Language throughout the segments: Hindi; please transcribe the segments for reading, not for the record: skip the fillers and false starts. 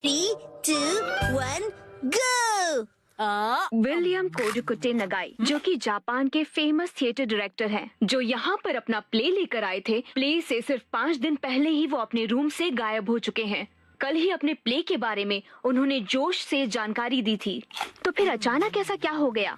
3, 2, 1, go! विलियम कोडुकुटे नगाई, जो कि जापान के फेमस थिएटर डायरेक्टर हैं, जो यहाँ पर अपना प्ले लेकर आए थे। प्ले से सिर्फ 5 दिन पहले ही वो अपने रूम से गायब हो चुके हैं। कल ही अपने प्ले के बारे में उन्होंने जोश से जानकारी दी थी, तो फिर अचानक ऐसा क्या हो गया?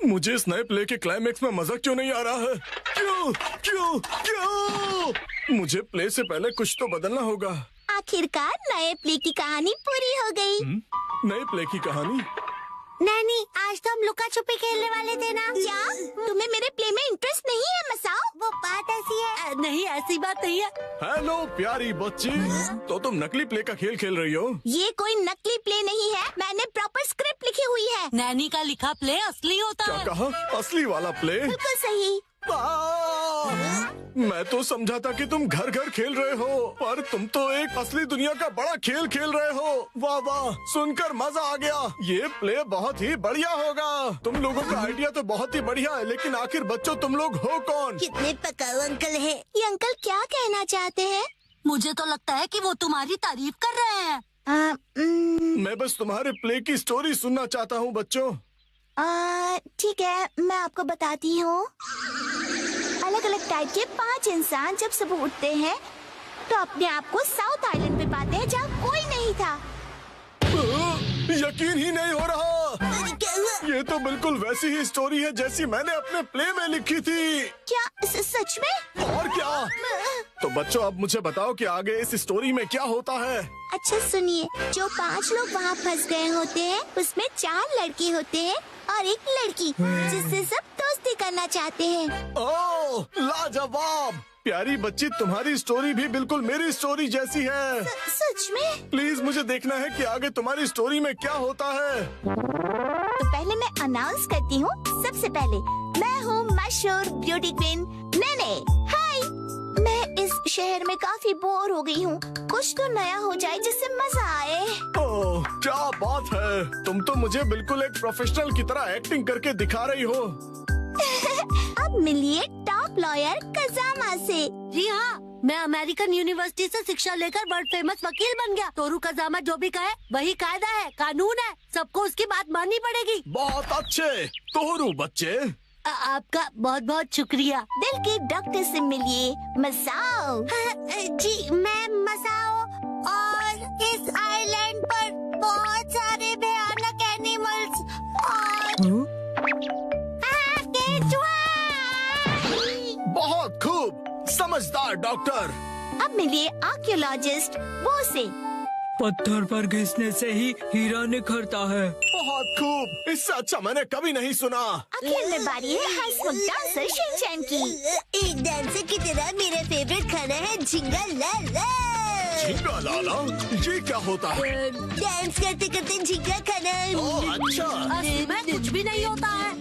मुझे इस नए प्ले के क्लाइमेक्स में मजा क्यों नहीं आ रहा है? क्यों क्यों क्यों? मुझे प्ले से पहले कुछ तो बदलना होगा। आखिरकार नए प्ले की कहानी पूरी हो गई। नए प्ले की कहानी? नानी, आज तो हम लुका छुपी खेलने वाले थे ना? क्या तुम्हें मेरे प्ले में इंटरेस्ट नहीं है मसाओ? वो बात ऐसी है। नहीं, ऐसी बात नहीं है। हेलो प्यारी बच्ची, तो तुम नकली प्ले का खेल खेल रही हो? ये कोई नकली प्ले नहीं है, मैंने प्रॉपर स्क्रिप्ट लिखी हुई है। नैनी का लिखा प्ले असली होता क्या है। कहा? असली वाला प्ले? बिल्कुल सही। मैं तो समझा था कि तुम घर घर खेल रहे हो, पर तुम तो एक असली दुनिया का बड़ा खेल खेल रहे हो। वाह वाह, सुनकर मजा आ गया। ये प्ले बहुत ही बढ़िया होगा। तुम लोगों का आइडिया तो बहुत ही बढ़िया है, लेकिन आखिर बच्चों तुम लोग हो कौन? कितने पकाऊ अंकल हैं। ये अंकल क्या कहना चाहते हैं? मुझे तो लगता है कि वो तुम्हारी तारीफ कर रहे हैं। मैं बस तुम्हारे प्ले की स्टोरी सुनना चाहता हूँ बच्चों। ठीक है, मैं आपको बताती हूँ। अलग अलग टाइप के 5 इंसान जब सुबह उठते हैं तो अपने आप को साउथ आइलैंड पे पाते हैं, जहाँ कोई नहीं था। यकीन ही नहीं हो रहा। ये तो बिल्कुल वैसी ही स्टोरी है जैसी मैंने अपने प्ले में लिखी थी। क्या सच में? और क्या? तो बच्चों, अब मुझे बताओ कि आगे इस स्टोरी में क्या होता है। अच्छा सुनिए, जो 5 लोग वहाँ फंस गए होते हैं, उसमें 4 लड़के होते हैं और 1 लड़की, जिससे सब दोस्ती करना चाहते हैं। ओह, लाजवाब! प्यारी बच्ची, तुम्हारी स्टोरी भी बिल्कुल मेरी स्टोरी जैसी है। सच में? प्लीज मुझे देखना है कि आगे तुम्हारी स्टोरी में क्या होता है। तो पहले मैं अनाउंस करती हूँ। सबसे पहले मैं हूँ मशहूर ब्यूटी क्वीन नैने। हाय, मैं इस शहर में काफी बोर हो गई हूँ। कुछ तो नया हो जाए जिससे मजा आए। ओह, क्या बात है! तुम तो मुझे बिल्कुल एक प्रोफेशनल की तरह एक्टिंग करके दिखा रही हो। अब मिलिए टॉप लॉयर कजामा से। जी हाँ, मैं अमेरिकन यूनिवर्सिटी से शिक्षा लेकर वर्ल्ड फेमस वकील बन गया। तोरू कजामा जो भी कहे वही कायदा है, कानून है। सबको उसकी बात माननी पड़ेगी। बहुत अच्छे तोरू बच्चे। आपका बहुत बहुत शुक्रिया। दिल के डॉक्टर से मिलिए मसाओ। जी, मैं मसाओ, और इस आइलैंड पर बहुत सारे भयानक एनिमल्स और बहुत खूब, समझदार डॉक्टर। अब मिलिए आर्कियोलॉजिस्ट वो से। पत्थर पर घिसने से ही हीरा निखरता है। बहुत खूब, इससे अच्छा मैंने कभी नहीं सुना। आखिर में बारी है हाईस्कूल डांसर शिनचैन की। एक डांसर की तरह मेरा फेवरेट खाना है झिंगा लाला। झींगा लाला? ये क्या होता है? डांस करते करते झिंगा खाना। ओह अच्छा। असली में कुछ भी नहीं होता है।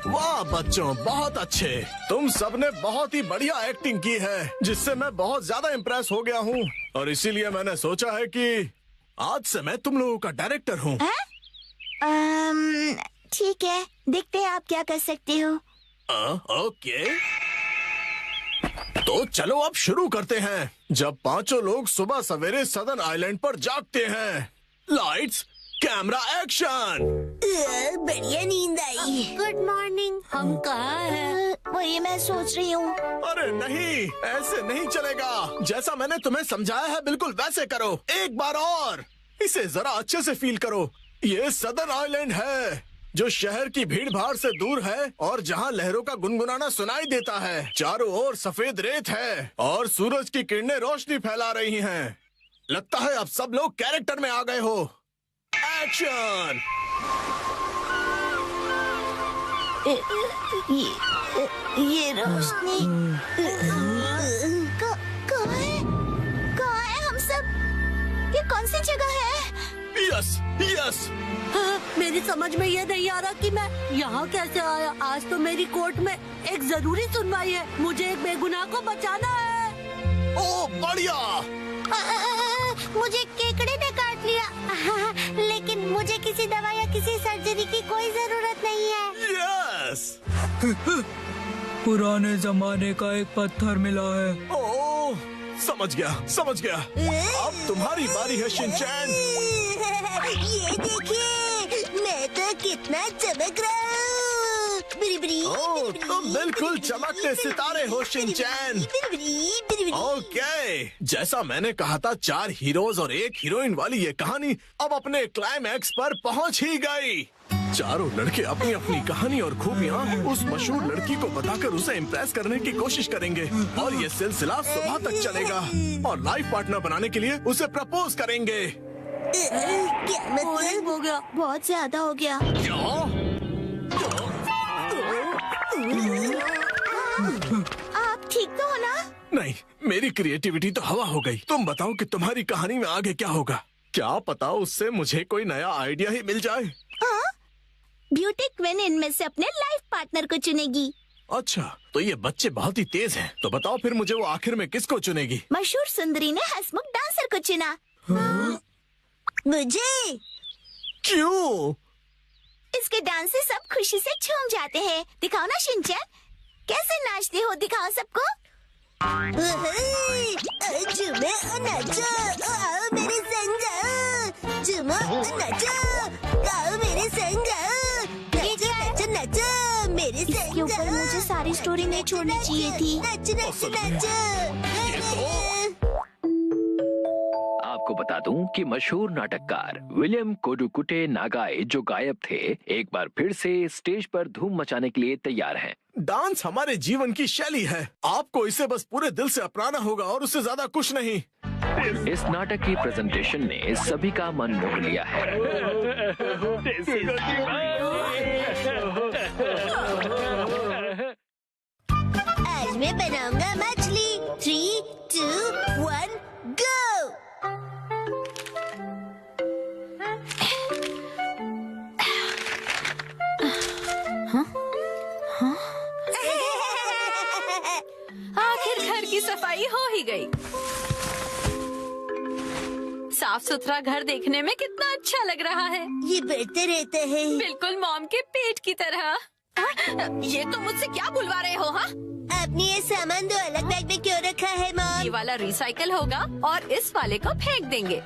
वाह बच्चों, बहुत अच्छे। तुम सबने बहुत ही बढ़िया एक्टिंग की है, जिससे मैं बहुत ज्यादा इम्प्रेस हो गया हूँ, और इसीलिए मैंने सोचा है कि आज से मैं तुम लोगों का डायरेक्टर हूँ। ठीक है, देखते हैं आप क्या कर सकते हो। ओके, तो चलो अब शुरू करते हैं। जब 5 लोग सुबह सवेरे सदन आइलैंड पर जागते हैं। Lights, camera, action. बढ़िया नींद आई। Good morning. हम कहाँ हैं? वही मैं सोच रही हूँ। अरे नहीं, ऐसे नहीं चलेगा। जैसा मैंने तुम्हें समझाया है बिल्कुल वैसे करो। एक बार और, इसे जरा अच्छे से फील करो। ये सदन आइलैंड है, जो शहर की भीड़ भाड़ से दूर है और जहाँ लहरों का गुनगुनाना सुनाई देता है। चारों ओर सफेद रेत है और सूरज की किरणें रोशनी फैला रही हैं। लगता है अब सब लोग कैरेक्टर में आ गए हो। एक्शन। ये रोशनी कहाँ है हम सब? ये कौन सी जगह है? Yes yes. मेरी समझ में ये नहीं आ रहा कि मैं यहाँ कैसे आया। आज तो मेरी कोर्ट में एक जरूरी सुनवाई है। मुझे एक बेगुनाह को बचाना है। ओह बढ़िया। मुझे केकड़े ने काट लिया, लेकिन मुझे किसी दवा या किसी सर्जरी की कोई जरूरत नहीं है। यस। पुराने जमाने का एक पत्थर मिला है। ओह, समझ गया। अब तुम्हारी बारी है शिनचैन। ये देखिए, मैं तो कितना चमक रहा हूँ। ओह, तुम बिल्कुल चमकते सितारे हो शिनचैन। ओके, जैसा मैंने कहा था, 4 हीरोज और 1 हीरोइन वाली ये कहानी अब अपने क्लाइमैक्स पर पहुंच ही गई। चारों लड़के अपनी अपनी कहानी और खूबियाँ उस मशहूर लड़की को बताकर उसे इम्प्रेस करने की कोशिश करेंगे और ये सिलसिला सुबह तक चलेगा और लाइफ पार्टनर बनाने के लिए उसे प्रपोज करेंगे। क्या मतलब? हो गया। बहुत ज्यादा हो गया। आप ठीक तो हो ना? नहीं, मेरी क्रिएटिविटी तो हवा हो गई। तुम बताओ कि तुम्हारी कहानी में आगे क्या होगा? क्या पता उससे मुझे कोई नया आइडिया ही मिल जाए। ब्यूटी क्वीन इनमें से अपने लाइफ पार्टनर को चुनेगी। अच्छा, तो ये बच्चे बहुत ही तेज हैं। तो बताओ फिर मुझे वो आखिर में किसको चुनेगी? मशहूर सुंदरी ने हंसमुख डांसर को चुना। मुझे? क्यों? इसके डांस से सब खुशी से झूम जाते हैं। दिखाओ ना शिनचैन, कैसे नाचते हो, दिखाओ सबको। झूमो और नाचो, आओ मेरे संग जाओ। झूमो और नाचो, आओ मेरे संग जाओ। नाचो नाचो नाचो मेरे संग इसके ऊपर जाओ। मुझे सारी स्टोरी नहीं छोड़नी चाहिए थी। नाचो नाचो नाचो। आपको बता दूं कि मशहूर नाटककार विलियम कोडुकुटे नागाई जो गायब थे, एक बार फिर से स्टेज पर धूम मचाने के लिए तैयार हैं। डांस हमारे जीवन की शैली है। आपको इसे बस पूरे दिल से अपनाना होगा और उससे ज्यादा कुछ नहीं। इस नाटक की प्रेजेंटेशन ने सभी का मन मोह लिया है। आज मैं बनाऊंगा मछली। 3, 2, 1, गो। आखिर घर की सफाई हो ही गई। साफ सुथरा घर देखने में कितना अच्छा लग रहा है। ये बढ़ते रहता है। बिल्कुल मॉम के पेट की तरह। ये तो मुझसे क्या बुलवा रहे हो? हाँ, आपने ये सामान 2 अलग बैग में क्यों रखा है ये मॉम? वाला रिसाइकल होगा और इस वाले को फेंक देंगे।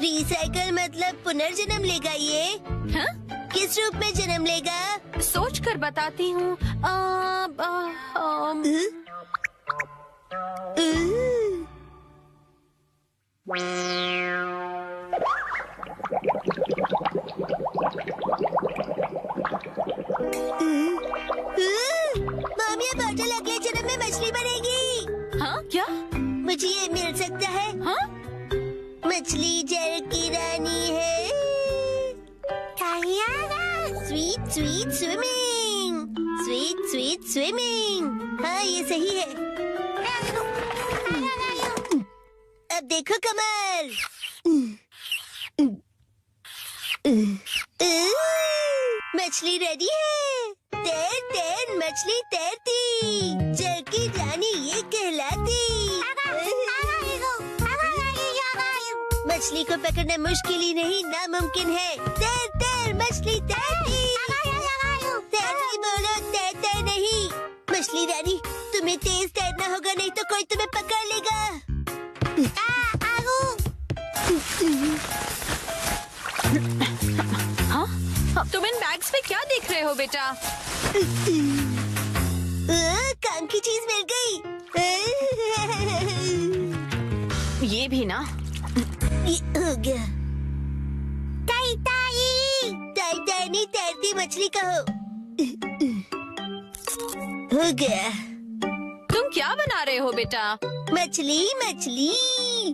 रिसाइकल मतलब पुनर्जन्म लेगा ये? हाँ? किस रूप में जन्म लेगा? सोच कर बताती हूँ। मॉम, ये बॉटल अगले जन्म में मछली बनेगी। हाँ क्या? मुझे ये मिल सकता है? हाँ? मछली जल की रानी है। Sweet sweet swimming, sweet sweet swimming. हाँ, ये सही है। अब देखो कमल। मछली रेडी है। तैर तैर मछली तैरती, जल की रानी ये कहलाती। मछली को पकड़ना मुश्किल ही नहीं, नामुमकिन है। तैर तैर मछली तैरती। तैरती बोलो, तैरते नहीं। मछली रानी, तुम्हें तेज तैरना होगा, नहीं तो कोई तुम्हें पकड़ लेगा। हाँ? तुम इन बैग्स में क्या देख रहे हो बेटा? काम की चीज मिल गई। ये भी ना। ये हो गया। ताई ताई, ताई ताई नहीं, तैरती मछली कहो। हो गया। तुम क्या बना रहे हो बेटा? मछली मछली,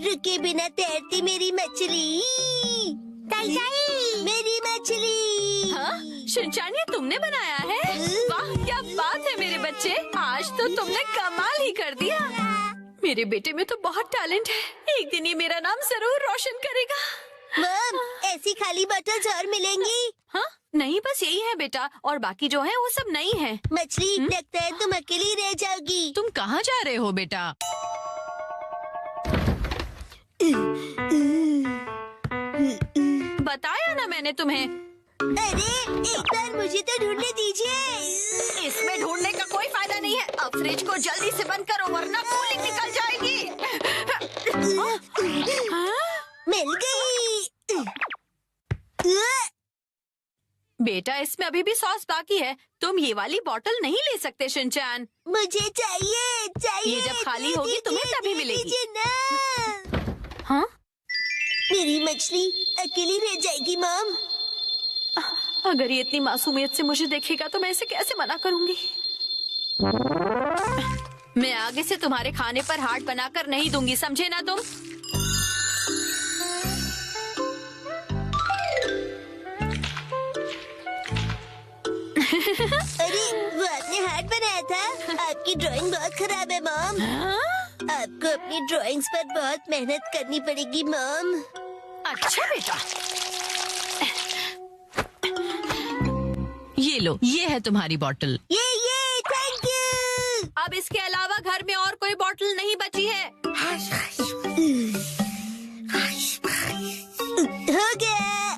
रुके बिना तैरती मेरी मछली। ताई ताई, मेरी मछली। हाँ? शिनचैन, ये तुमने बनाया है? वाह, क्या बात है मेरे बच्चे, आज तो तुमने कमाल ही कर दिया। मेरे बेटे में तो बहुत टैलेंट है, एक दिन ये मेरा नाम जरूर रोशन करेगा। मॉम, ऐसी खाली बॉटल्स और मिलेंगी? हाँ? नहीं, बस यही है बेटा, और बाकी जो है वो सब नहीं है। मछली, लगता है तुम अकेली रह जाओगी। तुम कहाँ जा रहे हो बेटा? बताया ना मैंने तुम्हें। अरे, एक बार मुझे तो ढूंढने दीजिए। इसमें ढूंढने का कोई समय नहीं है। अब फ्रिज को जल्दी से बंद करो वरना कूलिंग निकल जाएगी। मिल गई। बेटा इसमें अभी भी सॉस बाकी है, तुम ये वाली बोतल नहीं ले सकते शिनचैन। मुझे चाहिए चाहिए। ये जब खाली होगी तुम्हें तभी मिलेगी। दीजिए ना। हाँ? मेरी मछली अकेली रह जाएगी मॉम। अगर ये इतनी मासूमियत से मुझे देखेगा तो मैं इसे कैसे मना करूंगी। मैं आगे से तुम्हारे खाने पर हार्ट बनाकर नहीं दूंगी, समझे ना तुम? अरे वो आपने हार्ट बनाया था। आपकी ड्राइंग बहुत खराब है मॉम। आपको अपनी ड्राइंग्स पर बहुत मेहनत करनी पड़ेगी मॉम। अच्छा बेटा, ये लो, ये है तुम्हारी बोतल। ये थैंक यू। अब इसके अलावा घर में और कोई बोतल नहीं बची है। हो गया।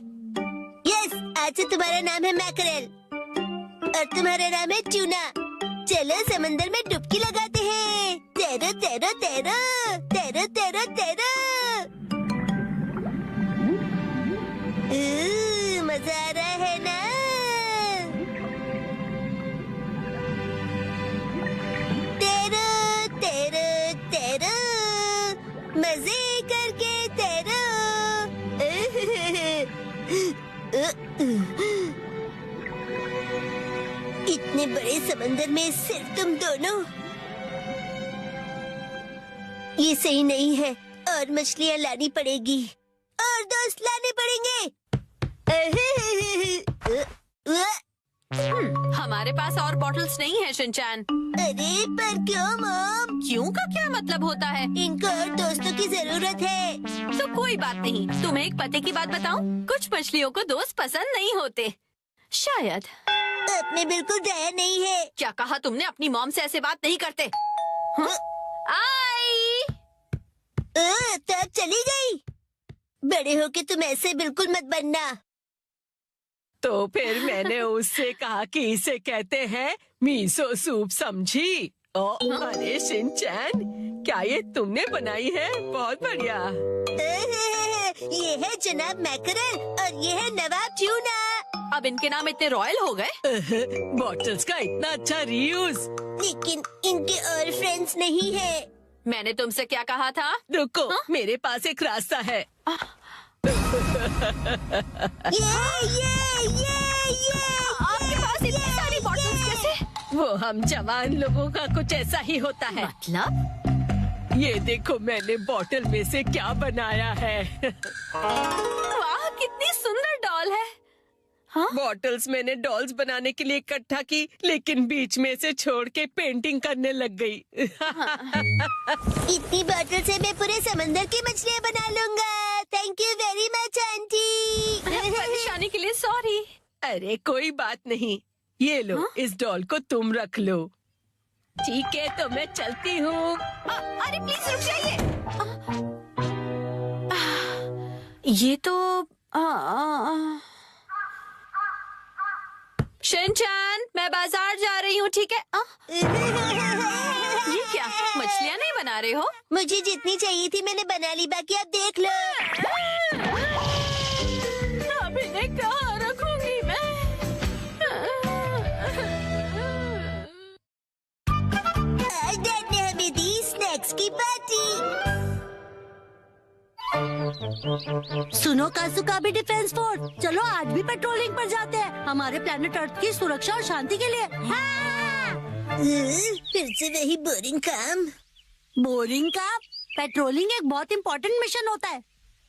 यस, आज से तुम्हारा नाम है मैकरेल और तुम्हारा नाम है ट्यूना। चलो समंदर में डुबकी लगाते हैं। तैरो तैरो तैरो तैरो तैरो तैरो। मजा आ रहा है ना? तैरो तैरो तैरो, मजे करके तैरो। इतने बड़े समंदर में सिर्फ तुम दोनों। ये सही नहीं है, और मछलियाँ लानी पड़ेगी और दोस्त लाने पड़ेंगे। हमारे पास और बॉटल्स नहीं है शिनचैन। अरे पर क्यों मॉम? क्यों का क्या मतलब होता है? इनको और दोस्तों की जरूरत है। तो कोई बात नहीं, तुम्हें एक पते की बात बताऊं? कुछ मछलियों को दोस्त पसंद नहीं होते, शायद। आपने बिल्कुल दया नहीं है। क्या कहा तुमने? अपनी मॉम से ऐसे बात नहीं करते। हाँ? आई। तो अब चली गई। बड़े होके तुम ऐसे बिल्कुल मत बनना। तो फिर मैंने उससे कहा कि इसे कहते हैं मीसो सूप, समझी? अरे शिनचैन, क्या ये तुमने बनाई है? बहुत बढ़िया। ये है जनाब मैकरेल और ये है नवाब ट्यूना। अब इनके नाम इतने रॉयल हो गए। बॉटल्स का इतना अच्छा रीयूज। लेकिन इनके और फ्रेंड्स नहीं है। मैंने तुमसे क्या कहा था? रुको, मेरे पास एक रास्ता है। ये आपके पास इतनी सारी बॉटल्स कैसे? वो हम जवान लोगों का कुछ ऐसा ही होता है। मतलब? ये देखो मैंने बॉटल में से क्या बनाया है। वाह, कितनी सुंदर डॉल है। हाँ? बॉटल्स मैंने डॉल्स बनाने के लिए इकट्ठा की, लेकिन बीच में से छोड़ के पेंटिंग करने लग गई। इतनी बॉटल से मैं पूरे समंदर की मछलियाँ बना लूँगा। Thank you very much aunty. परेशानी के लिए सॉरी। अरे कोई बात नहीं, ये लो। इस डॉल को तुम रख लो। ठीक है, तो मैं चलती हूँ। अरे प्लीज रुक जाइए। ये तो शिनचैन, मैं बाजार जा रही हूँ, ठीक है? ये क्या, मछलियाँ नहीं बना रहे हो? मुझे जितनी चाहिए थी मैंने बना ली, बाकी आप देख लो। अब इन्हें कहाँ रखूंगी मैं? आज डैड ने हमें दी स्नैक्स की पार्टी। सुनो काजुका भी डिफेंस फोर्स, चलो आज भी पेट्रोलिंग पर जाते हैं, हमारे प्लेनेट अर्थ की सुरक्षा और शांति के लिए। फिर से वही बोरिंग काम। बोरिंग काम? पेट्रोलिंग एक बहुत इम्पोर्टेंट मिशन होता है।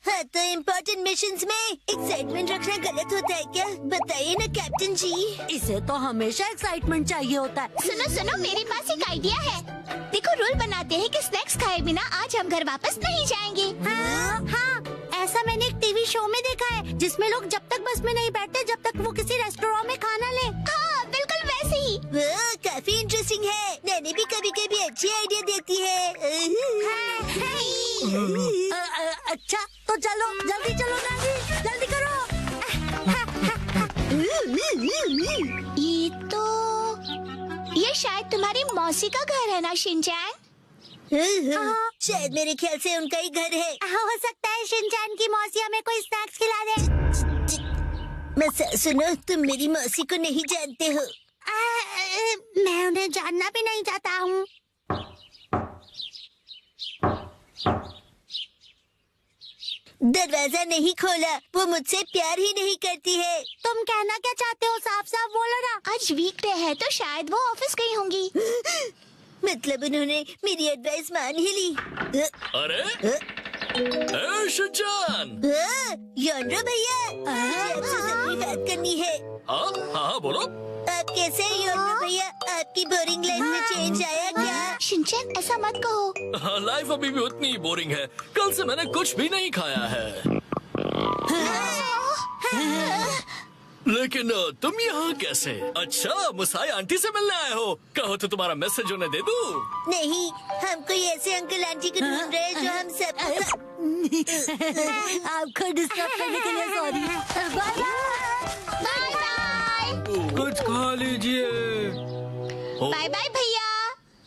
हाँ, तो इम्पोर्टेंट मिशंस में एक्साइटमेंट रखना गलत होता है क्या? बताइए ना कैप्टन जी। इसे तो हमेशा एक्साइटमेंट चाहिए होता है। सुनो सुनो, मेरे पास एक आइडिया है। देखो, रूल बनाते हैं कि स्नैक्स खाए बिना आज हम घर वापस नहीं जाएंगे। हाँ, ऐसा मैंने एक टीवी शो में देखा है, जिसमें लोग जब तक बस में नहीं बैठते जब तक वो किसी रेस्टोरेंट में खाना ले। हाँ, बिल्कुल वैसे ही। वो काफी इंटरेस्टिंग है। मैंने भी कभी कभी अच्छी आइडिया देती है। अच्छा, तो चलो जल्दी चलो नानी, जल्दी करो। ये तो ये शायद तुम्हारी मौसी का घर है ना शिनचैन? शायद मेरे ख्याल से उनका ही घर है। हो सकता है शिनचैन की मौसी हमें कोई स्नैक्स खिला दे। मैं सुनो, तुम मेरी मौसी को नहीं जानते हो। मैं उन्हें जानना भी नहीं चाहता हूँ। दरवाजा नहीं खोला, वो मुझसे प्यार ही नहीं करती है। तुम कहना क्या चाहते हो? साफ साफ बोलो ना। आज वीकडे है तो शायद वो ऑफिस गई होंगी। मतलब उन्होंने मेरी एडवाइस मान ही ली। अरे शिनचैन! योंड्रो भैया, आपसे जरूरी बात करनी है। हाँ हाँ बोलो। आप कैसे हैं योंड्रो भैया? आपकी बोरिंग लाइफ में चेंज आया क्या? शिनचैन ऐसा मत कहो। लाइफ अभी भी उतनी ही बोरिंग है। कल से मैंने कुछ भी नहीं खाया है। लेकिन तुम यहाँ कैसे? अच्छा, मुसाई आंटी से मिलने आए हो? कहो तो तुम्हारा मैसेज उन्हें दे दूँ? नहीं, हम कोई ऐसे अंकल आंटी को ढूंढ रहे हैं जो हम सब आपको डिस्टर्ब करने के लिए सॉरी। Bye bye. कुछ खा लीजिए। बाय बाय भैया।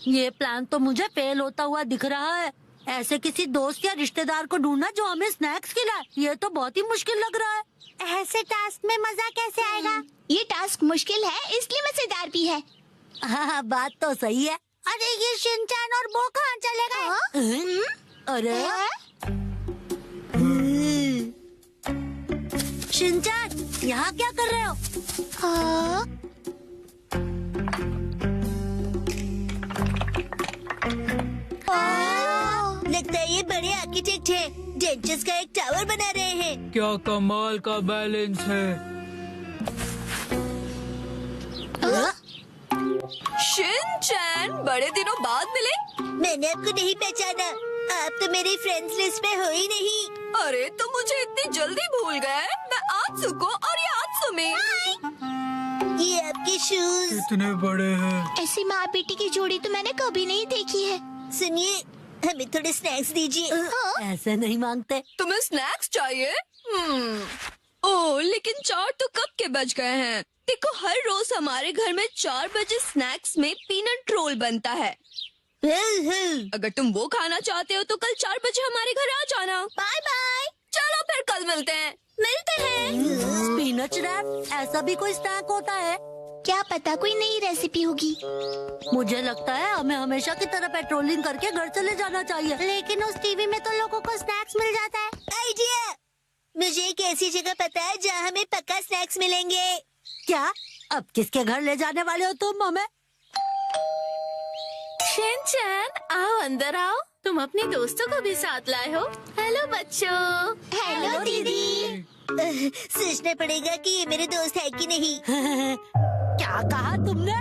ये प्लान तो मुझे फेल होता हुआ दिख रहा है। ऐसे किसी दोस्त या रिश्तेदार को ढूंढना जो हमें स्नैक्स खिलाए, ये तो बहुत ही मुश्किल लग रहा है। ऐसे टास्क में मजा कैसे आएगा? ये टास्क मुश्किल है इसलिए मजेदार भी है। हाँ, बात तो सही है। अरे ये शिनचैन और वो कहाँ चले गए? अरे शिनचैन, यहाँ क्या कर रहे हो? लगता है ये बड़े आर्किटेक्ट हैं। डेंचर्स का एक टावर बना रहे हैं। क्या कमाल का बैलेंस है। शिनचैन, बड़े दिनों बाद मिले। मैंने आपको नहीं पहचाना। आप तो मेरी फ्रेंड्स लिस्ट में हो ही नहीं। अरे तुम मुझे इतनी जल्दी भूल गए। मैं आत्सुको और ये आत्सुमी। ये आपके शूज कितने बड़े हैं। ऐसी माँ बेटी की जोड़ी तो मैंने कभी नहीं देखी है। सुनिए, हमें थोड़े स्नैक्स दीजिए। ऐसे नहीं मांगते। तुम्हें स्नैक्स चाहिए? ओह, लेकिन 4 तो कब के बज गए हैं। देखो, हर रोज हमारे घर में 4 बजे स्नैक्स में पीनट रोल बनता है। अगर तुम वो खाना चाहते हो तो कल 4 बजे हमारे घर आ जाना। Bye bye. चलो फिर कल मिलते हैं। मिलते हैं। स्पिनच रैप, ऐसा भी कोई स्नैक होता है? क्या पता कोई नई रेसिपी होगी। मुझे लगता है हमें हमेशा की तरह पेट्रोलिंग करके घर चले जाना चाहिए। लेकिन उस टीवी में तो लोगों को स्नैक्स मिल जाता है। आइडिया! मुझे एक ऐसी जगह पता है जहाँ हमें पक्का स्नैक्स मिलेंगे। क्या? अब किसके घर ले जाने वाले हो तुम हमें? शिनचैन, आओ अंदर आओ। तुम अपने दोस्तों को भी साथ लाए हो। हेलो बच्चों। हेलो दीदी। सोचना पड़ेगा कि ये मेरे दोस्त है कि नहीं। क्या कहा तुमने?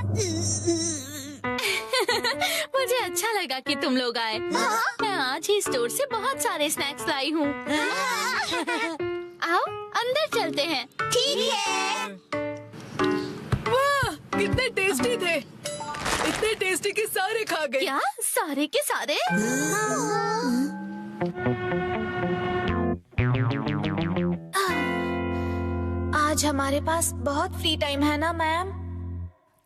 मुझे अच्छा लगा कि तुम लोग आए। मैं आज ही स्टोर से बहुत सारे स्नैक्स लाई हूँ। आओ अंदर चलते हैं। ठीक है। वाह, कितने टेस्टी थे। इतने टेस्टी कि सारे खा गए। क्या सारे के सारे? आज हमारे पास बहुत फ्री टाइम है ना मैम?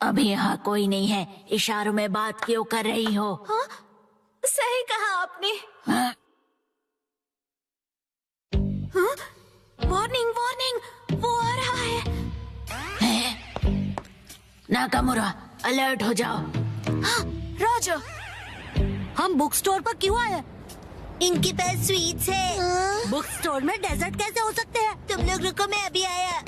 अभी यहाँ कोई नहीं है। इशारों में बात क्यों कर रही हो? हाँ? सही कहा आपने। हाँ? वार्निंग वार्निंग, वो आ रहा है। नाकामुरा, अलर्ट हो जाओ। हाँ, राजा। हम बुक स्टोर पर क्यों आए? इनके पास स्वीट्स है। बुक स्टोर में डेजर्ट कैसे हो सकते हैं? तुम लोग रुको, मैं अभी आया।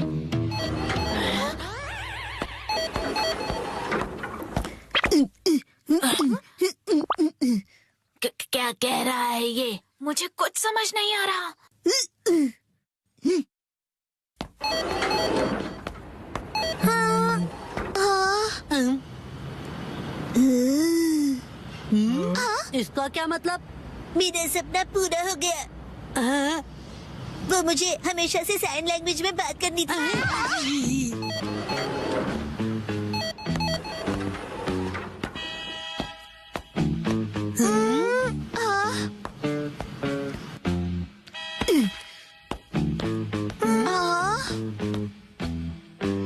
क्या कह रहा है ये? मुझे कुछ समझ नहीं आ रहा। इसका क्या मतलब? मेरा सपना पूरा हो गया। वो मुझे हमेशा से साइन लैंग्वेज में बात करनी थी।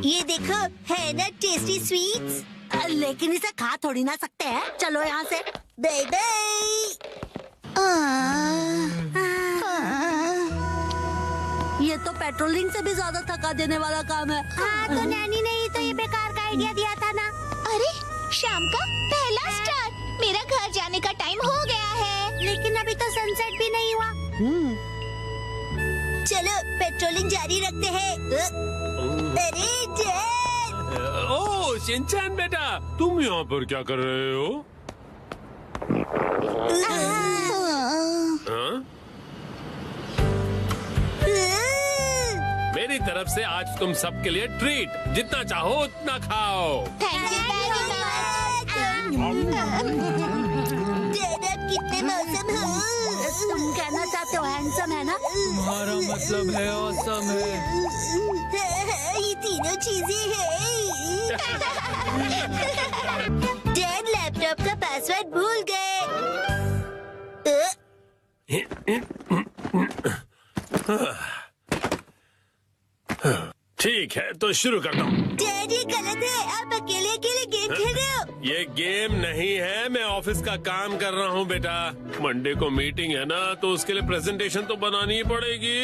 ये देखो, है ना टेस्टी स्वीट्स। लेकिन इसे खा थोड़ी ना सकते हैं। चलो यहाँ से। Bye bye. ये तो पेट्रोलिंग से भी ज्यादा थका देने वाला काम है। हाँ, तो नैनी ने ही तो ये बेकार का आइडिया दिया था ना। अरे शाम का पहला स्टार, मेरा घर जाने का टाइम हो गया है। लेकिन अभी तो सनसेट भी नहीं हुआ। चलो पेट्रोलिंग जारी रखते हैं। अरे डैड! ओह शिनचैन बेटा, तुम यहाँ पर क्या कर रहे हो? हाँ? मेरी तरफ से आज तुम सबके लिए ट्रीट, जितना चाहो उतना खाओ। Thank you very much. Dad आप कितने मौसम हो? तुम कहना चाहते हो हैंडसम है ना? तुम्हारा मतलब है ऑसम है। ये तीनों चीजें हैं। डैड लैपटॉप का पासवर्ड भूल गए। ठीक है तो शुरू करता हूँ। डैड ये गलत है, आप अकेले अकेले गेम खेल रहे हो। ये गेम नहीं है, मैं ऑफिस का काम कर रहा हूँ बेटा। मंडे को मीटिंग है ना, तो उसके लिए प्रेजेंटेशन तो बनानी ही पड़ेगी।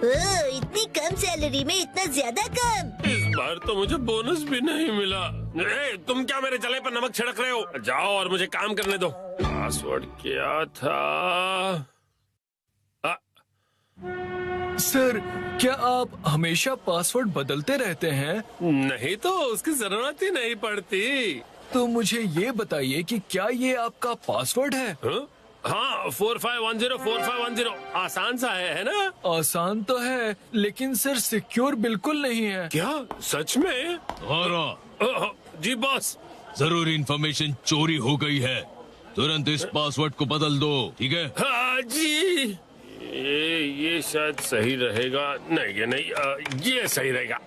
ओह, इतनी कम सैलरी में इतना ज्यादा काम। इस बार तो मुझे बोनस भी नहीं मिला। तुम क्या मेरे जले पर नमक छिड़क रहे हो? जाओ और मुझे काम करने दो। पासवर्ड क्या था? सर क्या आप हमेशा पासवर्ड बदलते रहते हैं? नहीं तो उसकी जरूरत ही नहीं पड़ती। तो मुझे ये बताइए कि क्या ये आपका पासवर्ड है? हाँ 45104510 आसान सा है ना? आसान तो है लेकिन सर सिक्योर बिल्कुल नहीं है। क्या सच में? जी बॉस। जरूरी इंफॉर्मेशन चोरी हो गई है, तुरंत इस पासवर्ड को बदल दो, ठीक है? हाँ जी। ये शायद सही रहेगा। नहीं ये नहीं, ये सही रहेगा।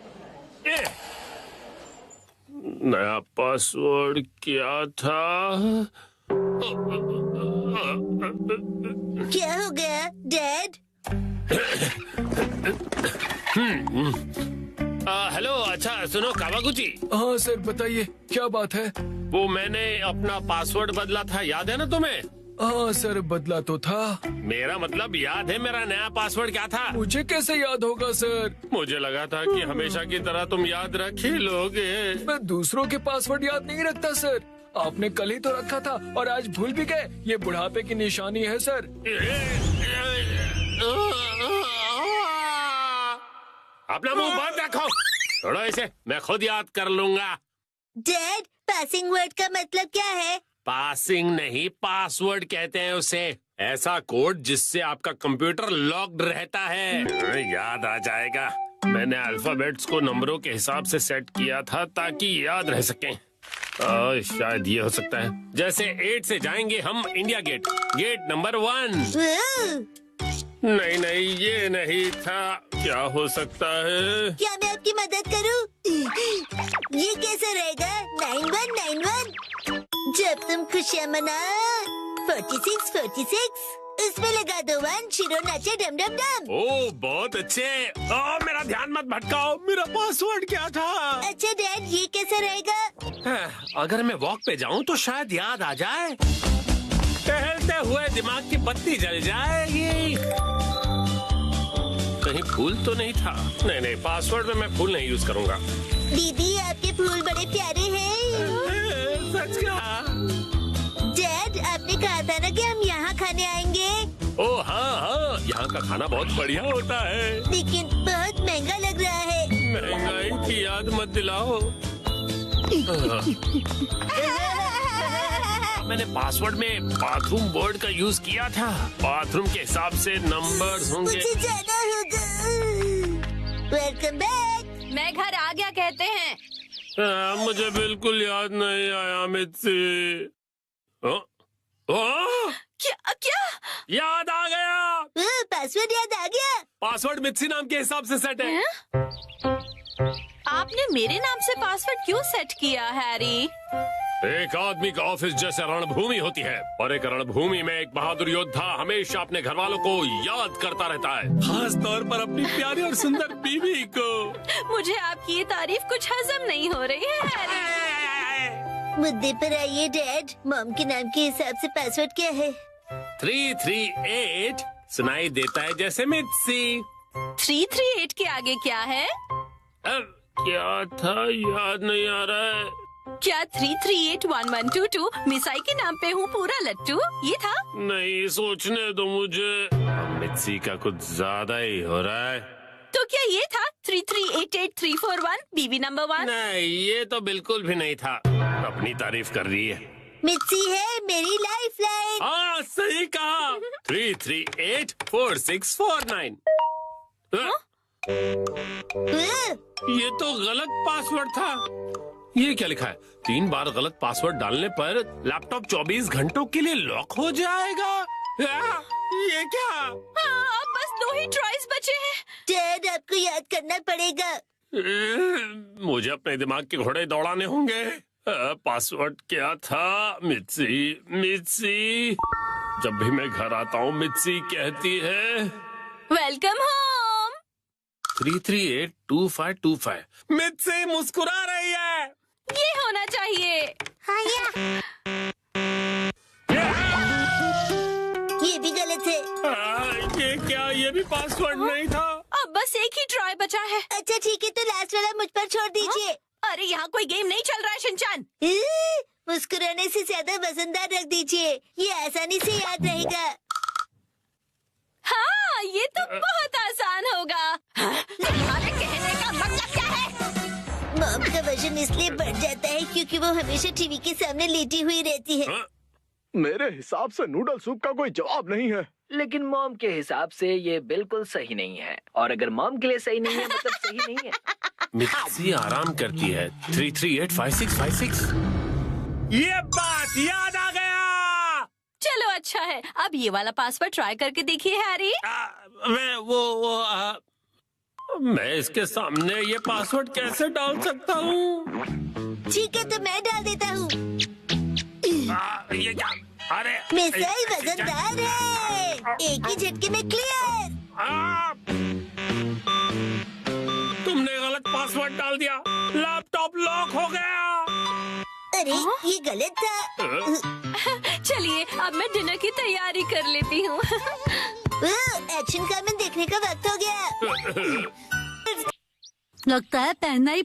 नया पासवर्ड क्या था? क्या हो गया डैड? हेलो, अच्छा सुनो कावागुची। हाँ सर बताइए क्या बात है? वो मैंने अपना पासवर्ड बदला था, याद है ना तुम्हें? हाँ सर बदला तो था। मेरा मतलब याद है मेरा नया पासवर्ड क्या था? मुझे कैसे याद होगा सर? मुझे लगा था कि हमेशा की तरह तुम याद रख ही लोगे। मैं दूसरों के पासवर्ड याद नहीं रखता सर। आपने कल ही तो रखा था और आज भूल भी गए। ये बुढ़ापे की निशानी है सर। अपना मुंह बंद रखो। छोड़ो इसे, मैं खुद याद कर लूंगा। डैड पासिंग वर्ड का मतलब क्या है? पासिंग नहीं, पासवर्ड कहते हैं उसे। ऐसा कोड जिससे आपका कंप्यूटर लॉक्ड रहता है। याद आ जाएगा। मैंने अल्फाबेट्स को नंबरों के हिसाब से सेट किया था ताकि याद रह सकें। शायद ये हो सकता है। जैसे 8 से जाएंगे हम इंडिया गेट, गेट नंबर 1। नहीं नहीं ये नहीं था। क्या हो सकता है? क्या मैं आपकी मदद करूं? ये कैसे रहेगा? 9191। जब तुम खुशियाँ मना 46 उसमें लगा दो 1, शिरो नाचे डम डम डम। ओह बहुत अच्छे। मेरा ध्यान मत भटकाओ, मेरा पासवर्ड क्या था? अच्छा डैड ये कैसे रहेगा? अगर मैं वॉक पे जाऊं तो शायद याद आ जाए। टहलते हुए दिमाग की बत्ती जल जाएगी। कहीं फूल तो नहीं था? नहीं नहीं, पासवर्ड में मैं फूल नहीं यूज करूंगा। दीदी आपके फूल बड़े प्यारे हैं। सच कहा। डैड आपने कहा था ना कि हम यहाँ खाने आएंगे। ओह हाँ हाँ, यहाँ का खाना बहुत बढ़िया होता है। लेकिन बहुत महंगा लग रहा है। महंगाई की याद मत दिलाओ। मैंने पासवर्ड में बाथरूम वर्ड का यूज किया था। बाथरूम के हिसाब से नंबर्स होंगे। मुझे जाना होगा। Welcome back. मैं घर आ गया कहते हैं। मुझे बिल्कुल याद नहीं आया मित्सी। क्या क्या? याद आ गया। पासवर्ड याद आ गया। पासवर्ड मित्सी नाम के हिसाब से सेट है। आपने मेरे नाम से पासवर्ड क्यों सेट किया हैरी? एक आदमी का ऑफिस जैसे रणभूमि होती है और एक रणभूमि में एक बहादुर योद्धा हमेशा अपने घर वालों को याद करता रहता है, खास तौर पर अपनी प्यारी और सुंदर बीवी को। मुझे आपकी ये तारीफ कुछ हजम नहीं हो रही है हैरी। मुद्दे पर आइए डैड। मॉम के नाम के हिसाब से पासवर्ड क्या है? 338 सुनाई देता है जैसे मित्सी। 338 के आगे क्या है? क्या था याद नहीं आ रहा है। क्या 3381122 मिसाई के नाम पे हूँ पूरा लट्टू ये था? नहीं सोचने दो मुझे। मित्सी का कुछ ज्यादा ही हो रहा है। तो क्या ये था 3388341 बीवी नंबर 1? नहीं ये तो बिल्कुल भी नहीं था। अपनी तारीफ कर रही है। मिर्ची है मेरी लाइफ लाइन। हाँ सही कहा। 3384649। ये तो गलत पासवर्ड था। ये क्या लिखा है? 3 बार गलत पासवर्ड डालने पर लैपटॉप 24 घंटों के लिए लॉक हो जाएगा। ये क्या? अब बस 2 ही ट्राइज बचे हैं। डैड आपको याद करना पड़ेगा। मुझे अपने दिमाग के घोड़े दौड़ाने होंगे। पासवर्ड क्या था? मित्सी। जब भी मैं घर आता हूँ मित्सी कहती है वेलकम होम। 3382525। मित्सी मुस्कुरा रही है। ये होना चाहिए। ये भी गलत है। ये क्या? ये भी पासवर्ड नहीं था। अब बस एक ही ट्राई बचा है। अच्छा ठीक है तो लास्ट वाला मुझ पर छोड़ दीजिए। अरे यहाँ कोई गेम नहीं चल रहा है शिनचान। मुस्कुराने से ज्यादा वजनदार रख दीजिए, ये आसानी से याद रहेगा। हाँ ये तो बहुत आसान होगा। तुम्हारे कहने का मतलब क्या है? मॉम का वजन इसलिए बढ़ जाता है क्योंकि वो हमेशा टीवी के सामने लेटी हुई रहती है। मेरे हिसाब से नूडल सूप का कोई जवाब नहीं है। लेकिन मॉम के हिसाब से ये बिल्कुल सही नहीं है, और अगर मॉम के लिए सही नहीं है मतलब सही नहीं है। मित्सी आराम करती है। 3385656। ये बात याद आ गया। चलो अच्छा है, अब ये वाला पासवर्ड ट्राई करके देखिए हैरी। मैं इसके सामने ये पासवर्ड कैसे डाल सकता हूँ? ठीक है तो मैं डाल देता हूँ। ये क्या? अरे मिसाइल वजनदार है, एक ही झटके में क्लियर। तुमने गलत पासवर्ड डाल दिया। लैपटॉप लॉक हो गया। अरे ये गलत था। चलिए अब मैं डिनर की तैयारी कर लेती हूँ। एक्शन कार्मेन देखने का वक्त हो गया। लगता है पहनना ही